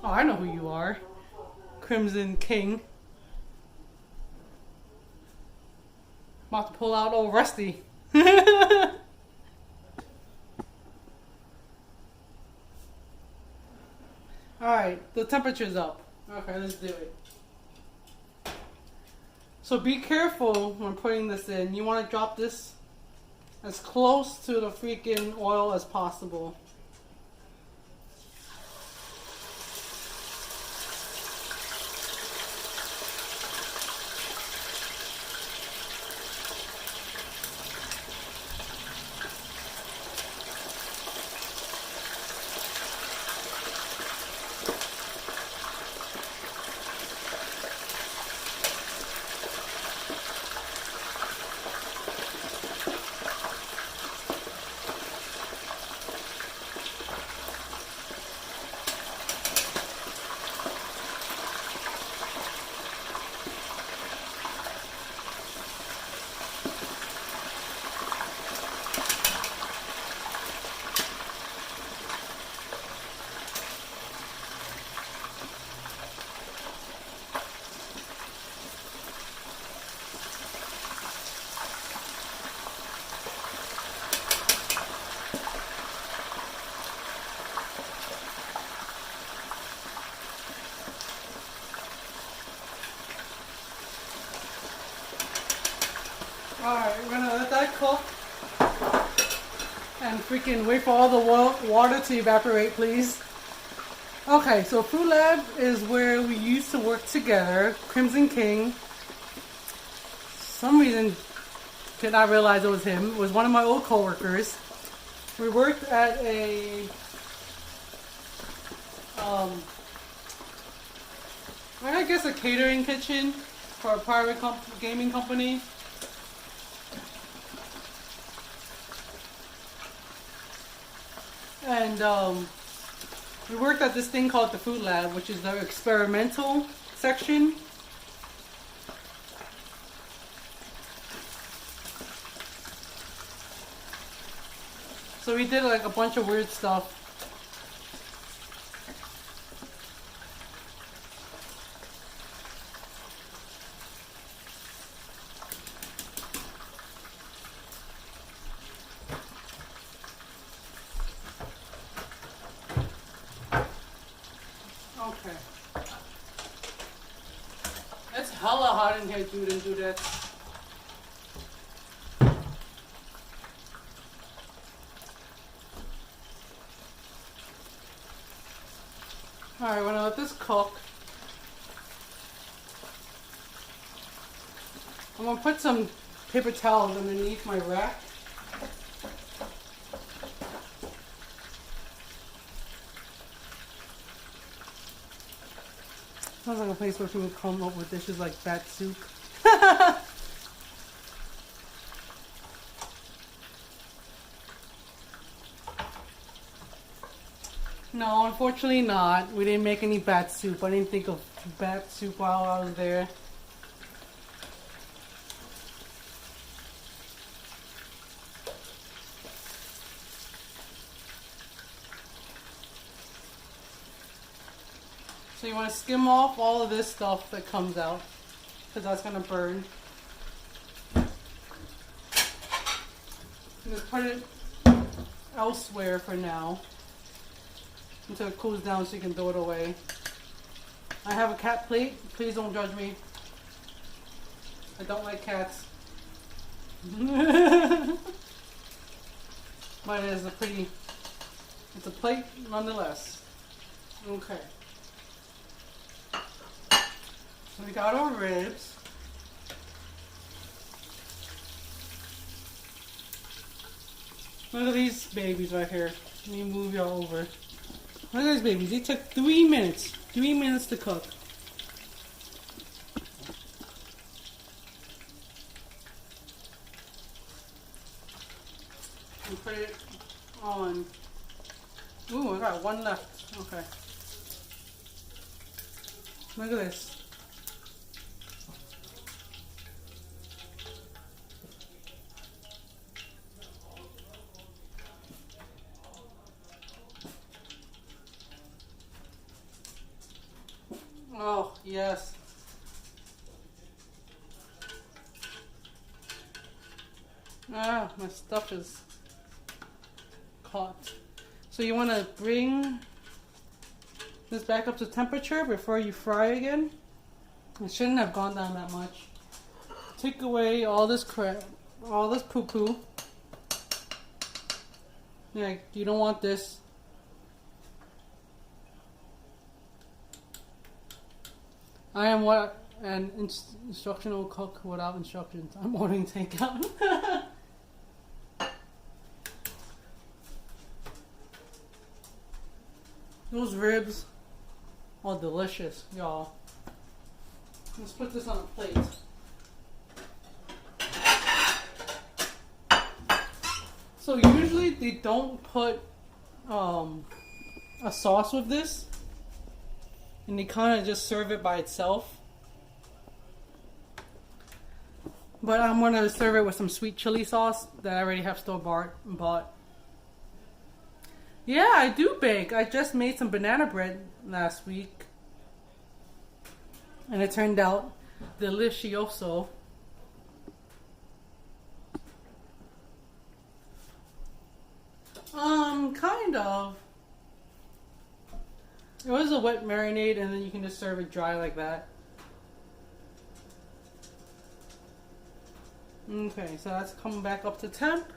Oh, I know who you are. Crimson King. About to pull out old Rusty. Alright, the temperature's up. Okay, let's do it. So be careful when putting this in. You want to drop this as close to the freaking oil as possible. Alright, we're gonna let that cook and freaking wait for all the water to evaporate, please. Okay, so Fruit Lab is where we used to work together. Crimson King. Some reason did not realize it was him. It was one of my old coworkers. We worked at a I guess a catering kitchen for a private gaming company. And we worked at this thing called the Food Lab, which is the experimental section. So we did like a bunch of weird stuff. Okay. It's hella hot in here, dude and dudettes. Alright, we're gonna let this cook. I'm gonna put some paper towels underneath my rack. Sounds like a place where people come up with dishes like bat soup. No, unfortunately not. We didn't make any bat soup. I didn't think of bat soup while I was there. So you want to skim off all of this stuff that comes out, because that's going to burn. Just put it elsewhere for now, until it cools down so you can throw it away. I have a cat plate. Please don't judge me. I don't like cats. But it is it's a plate nonetheless. Okay. So we got our ribs. Look at these babies right here. Let me move y'all over. Look at these babies. They took 3 minutes. 3 minutes to cook. and put it on. Ooh, I got one left. Okay. Look at this. Oh, yes. Ah, my stuff is caught. So you want to bring this back up to temperature before you fry again. It shouldn't have gone down that much. Take away all this crap, all this poo-poo. Yeah, you don't want this. I am what an instructional cook without instructions. I'm ordering takeout. Those ribs are delicious, y'all. Let's put this on a plate. So usually they don't put a sauce with this, and they kind of just serve it by itself. But I'm gonna serve it with some sweet chili sauce that I already have store-bought. Yeah, I do bake. I just made some banana bread last week, and it turned out delicioso. Kind of. It was a wet marinade, and then you can just serve it dry like that. Okay, so that's coming back up to temp.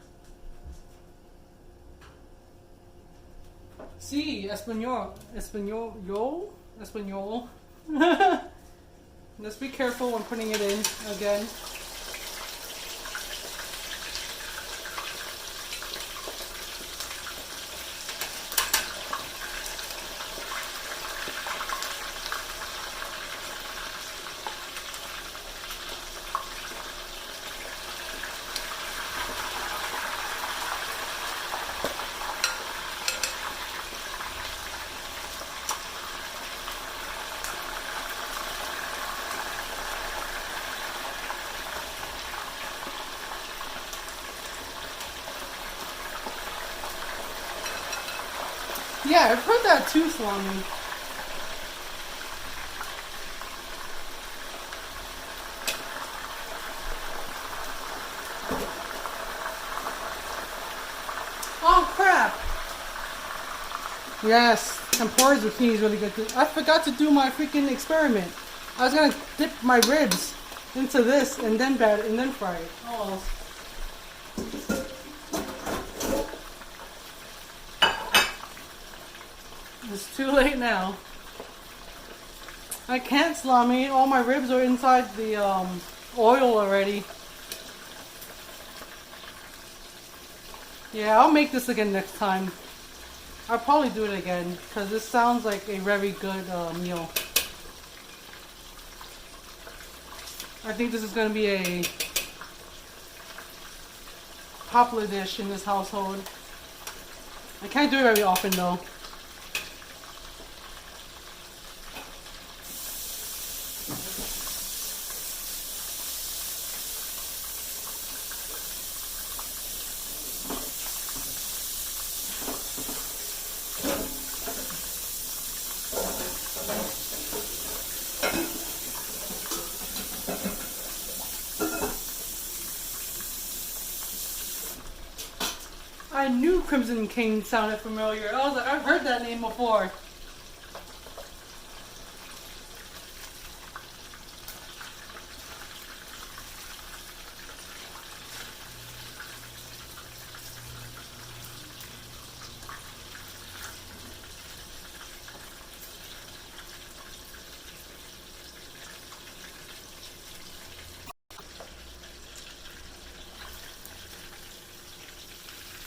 Sí, español. Let's be careful when putting it in again. Yeah, I've heard that too, Salami. Oh crap! Yes, tempura zucchini is really good too. I forgot to do my freaking experiment. I was gonna dip my ribs into this and then fry it. Oh well. It's too late now. I can't, Salami. All my ribs are inside the oil already. Yeah, I'll make this again next time. I'll probably do it again because this sounds like a very good meal. I think this is going to be a popular dish in this household. I can't do it very often though. I knew Crimson King sounded familiar. I was like, I've heard that name before.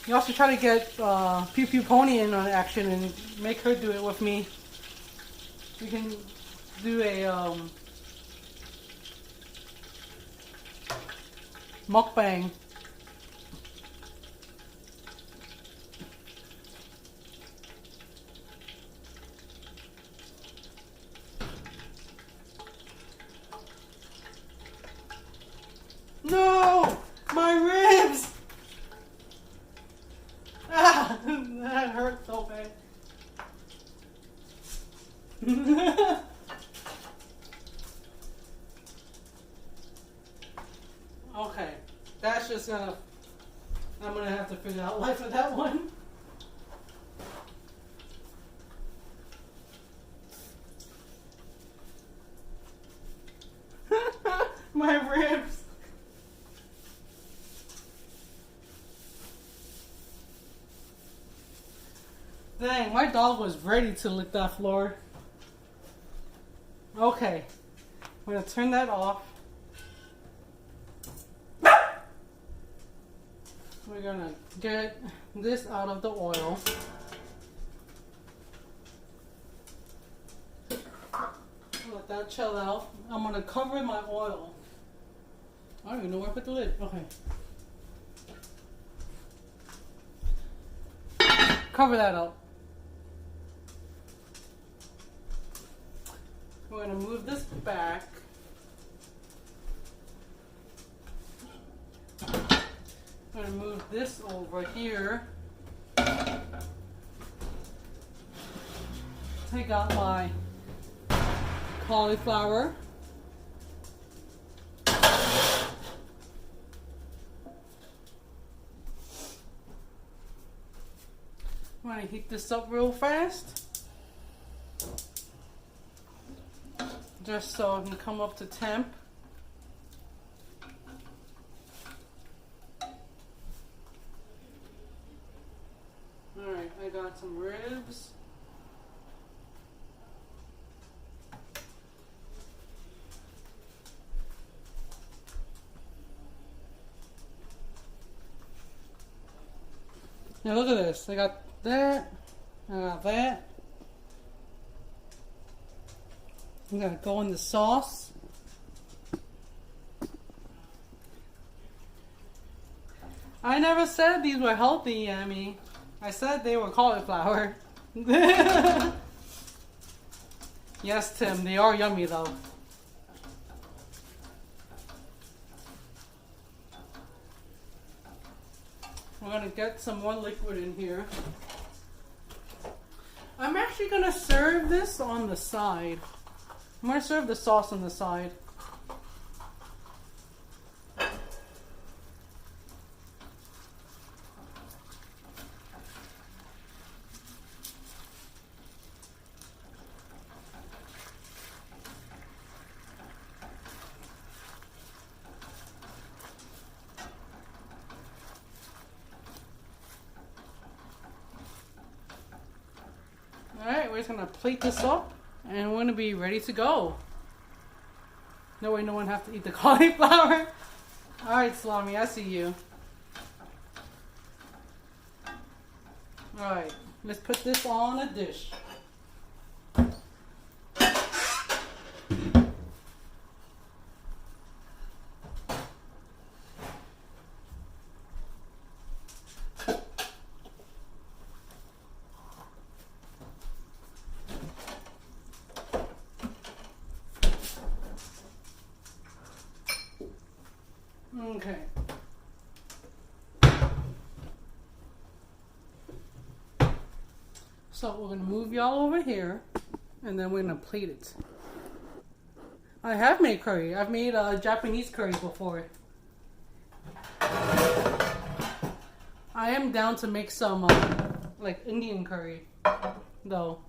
You also try to get Pew Pew Pony in on action and make her do it with me. We can do a mukbang. No! My ribs! Ah! That hurt so bad. Okay. That's just gonna... I'm gonna have to figure out life with that one. My ribs. Dang, my dog was ready to lick that floor. Okay, I'm gonna turn that off. We're gonna get this out of the oil. Let that chill out. I'm gonna cover my oil. I don't even know where I put the lid. Okay. Cover that up. We're gonna move this back. I'm gonna move this over here. Take out my cauliflower. I'm gonna heat this up real fast. Just so it can come up to temp. Alright, I got some ribs. Now look at this. I got that. I got that. I'm gonna go in the sauce. I never said these were healthy, Yami. I said they were cauliflower. Yes, Tim, they are yummy though. We're gonna get some more liquid in here. I'm actually gonna serve this on the side. I'm gonna serve the sauce on the side. Alright, we're just gonna plate this up and we're gonna be ready to go. No way no one have to eat the cauliflower. Alright, Salami, I see you. Alright, let's put this on a dish. Okay. So we're going to move y'all over here and then we're going to plate it. I have made curry. I've made Japanese curry before. I am down to make some like Indian curry though.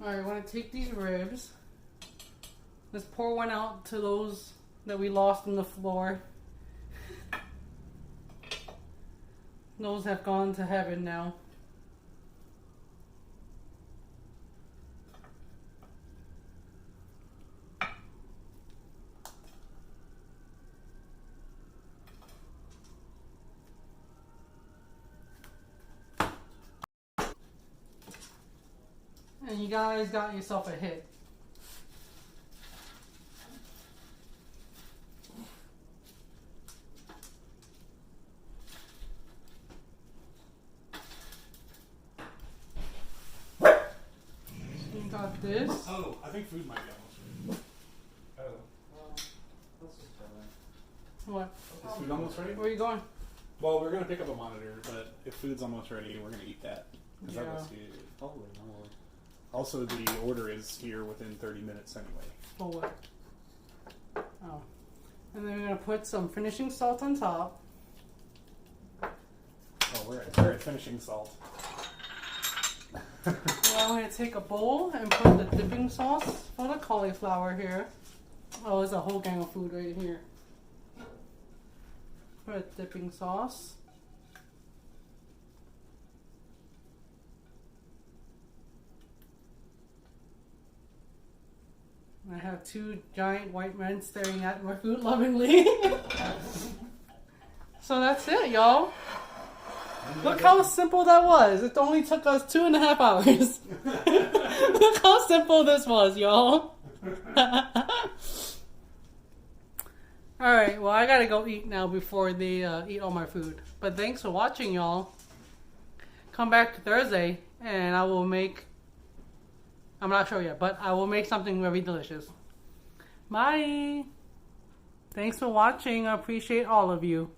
Alright, I want to take these ribs. Let's pour one out to those that we lost on the floor. Those have gone to heaven now. And you guys got yourself a hit. Got this. Oh, I think food might be almost ready. Oh, well, let's just try that. What? Is food almost ready? Where are you going? Well, we're gonna pick up a monitor, but if food's almost ready, we're gonna eat that. 'Cause that Yeah. looks good. Holy moly. Also, the order is here within 30 minutes anyway. For what? Oh. And then we're gonna put some finishing salt on top. Oh, we're at finishing salt. Now I'm gonna take a bowl and put the dipping sauce for the cauliflower here. Oh, there's a whole gang of food right here. Put a dipping sauce. I have two giant white men staring at my food lovingly. So that's it, y'all. Look how simple that was. It only took us 2.5 hours. Look how simple this was, y'all. Alright, well, I gotta go eat now before they eat all my food. But thanks for watching, y'all. Come back Thursday, and I will make... I'm not sure yet, but I will make something very delicious. Bye! Thanks for watching. I appreciate all of you.